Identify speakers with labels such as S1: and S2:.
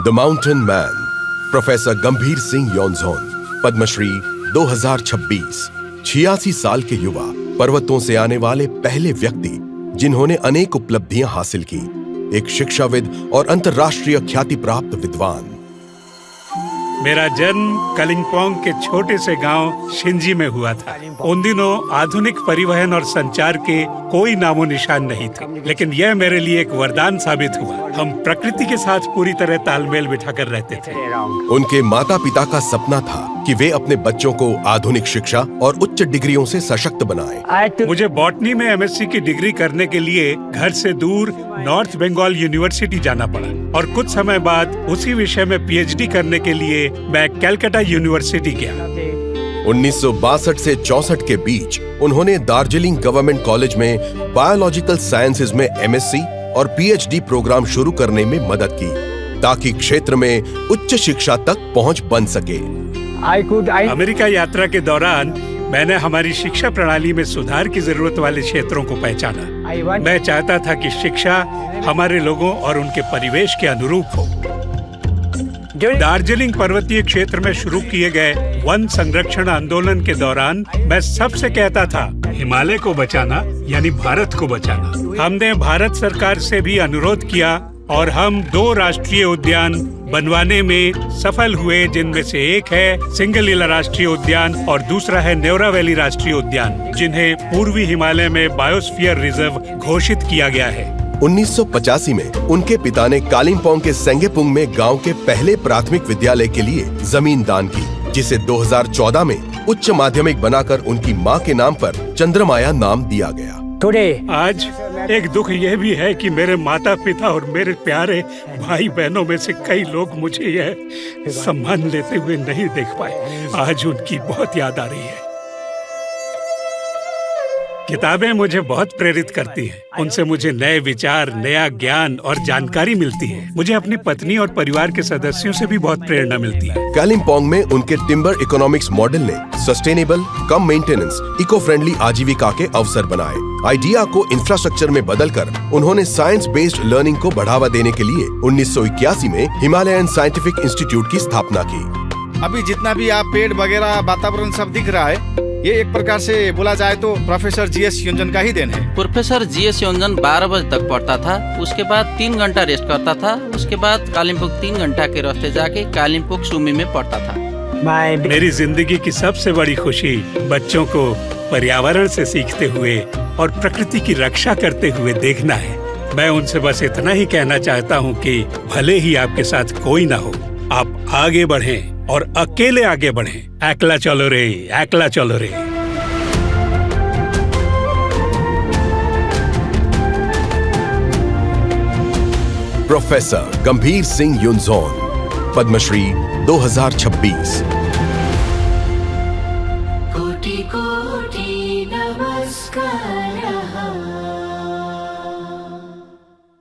S1: The mountain man, professor गंभीर सिंह योंजोन, पद्मश्री 2026। 86 साल के युवा, पर्वतों से आने वाले पहले व्यक्ति जिन्होंने अनेक उपलब्धियां हासिल की, एक शिक्षाविद और अंतर्राष्ट्रीय ख्याति प्राप्त विद्वान।
S2: मेरा जन्म कलिम्पोंग के छोटे से गांव शिंजी में हुआ था। उन दिनों आधुनिक परिवहन और संचार के कोई नामो निशान नहीं थे, लेकिन यह मेरे लिए एक वरदान साबित हुआ। हम प्रकृति के साथ पूरी तरह तालमेल बिठाकर रहते थे।
S1: उनके माता पिता का सपना था कि वे अपने बच्चों को आधुनिक शिक्षा और उच्च डिग्रियों से सशक्त बनाएं।
S2: मुझे बॉटनी में एमएससी की डिग्री करने के लिए घर से दूर नॉर्थ बंगाल यूनिवर्सिटी जाना पड़ा और कुछ समय बाद उसी विषय में पीएचडी करने के लिए मैं कलकत्ता यूनिवर्सिटी गया।
S1: 1962 से 64 के बीच उन्होंने दार्जिलिंग गवर्नमेंट कॉलेज में बायोलॉजिकल साइंसेज में एमएससी और पीएचडी प्रोग्राम शुरू करने में मदद की, ताकि क्षेत्र में उच्च शिक्षा तक पहुंच बन सके।
S2: अमेरिका यात्रा के दौरान मैंने हमारी शिक्षा प्रणाली में सुधार की जरूरत वाले क्षेत्रों को पहचाना। मैं चाहता था कि शिक्षा हमारे लोगों और उनके परिवेश के अनुरूप हो। दार्जिलिंग पर्वतीय क्षेत्र में शुरू किए गए वन संरक्षण आंदोलन के दौरान मैं सबसे कहता था, हिमालय को बचाना यानी भारत को बचाना। हमने भारत सरकार से भी अनुरोध किया और हम 2 राष्ट्रीय उद्यान बनवाने में सफल हुए, जिनमें से एक है सिंगलीला राष्ट्रीय उद्यान और दूसरा है न्योरा वैली राष्ट्रीय उद्यान, जिन्हें पूर्वी हिमालय में बायोस्फीयर रिजर्व घोषित किया गया है।
S1: 1985 में उनके पिता ने कालिम्पोंग के सेंगेपुंग में गांव के पहले प्राथमिक विद्यालय के लिए जमीन दान की, जिसे 2014 में उच्च माध्यमिक बनाकर उनकी मां के नाम पर चंद्रमाया नाम दिया गया।
S2: आज एक दुख यह भी है कि मेरे माता पिता और मेरे प्यारे भाई बहनों में से कई लोग मुझे यह सम्मान लेते हुए नहीं देख पाए। आज उनकी बहुत याद आ रही है। किताबें मुझे बहुत प्रेरित करती हैं। उनसे मुझे नए विचार, नया ज्ञान और जानकारी मिलती है। मुझे अपनी पत्नी और परिवार के सदस्यों से भी बहुत प्रेरणा मिलती है।
S1: कालिम्पोंग में उनके टिम्बर इकोनॉमिक्स मॉडल ने सस्टेनेबल, कम मेंटेनेंस, इको फ्रेंडली आजीविका के अवसर बनाए। आइडिया को इंफ्रास्ट्रक्चर में बदलकर उन्होंने साइंस बेस्ड लर्निंग को बढ़ावा देने के लिए 1981 में हिमालयन साइंटिफिक इंस्टीट्यूट की स्थापना की।
S3: अभी जितना भी आप पेड़ वगैरह वातावरण सब दिख रहा है, ये एक प्रकार से बोला जाए तो प्रोफेसर जीएस योंजन का ही देन है।
S4: प्रोफेसर जीएस योंजन 12 बजे तक पढ़ता था, उसके बाद 3 घंटा रेस्ट करता था, उसके बाद कालिम्पोंग 3 घंटा के रास्ते जाके कालिम्पोंग सुमी में पढ़ता था।
S2: मेरी जिंदगी की सबसे बड़ी खुशी बच्चों को पर्यावरण से सीखते हुए और प्रकृति की रक्षा करते हुए देखना है। मैं उनसे बस इतना ही कहना चाहता हूँ कि भले ही आपके साथ कोई ना हो, आप आगे बढ़ें और अकेले आगे बढ़ें। एकला चलो रे, एकला चलो रे।
S1: प्रोफेसर गंभीर सिंह योंजोन, पद्मश्री 2026।
S5: कोटि कोटि नमस्कार।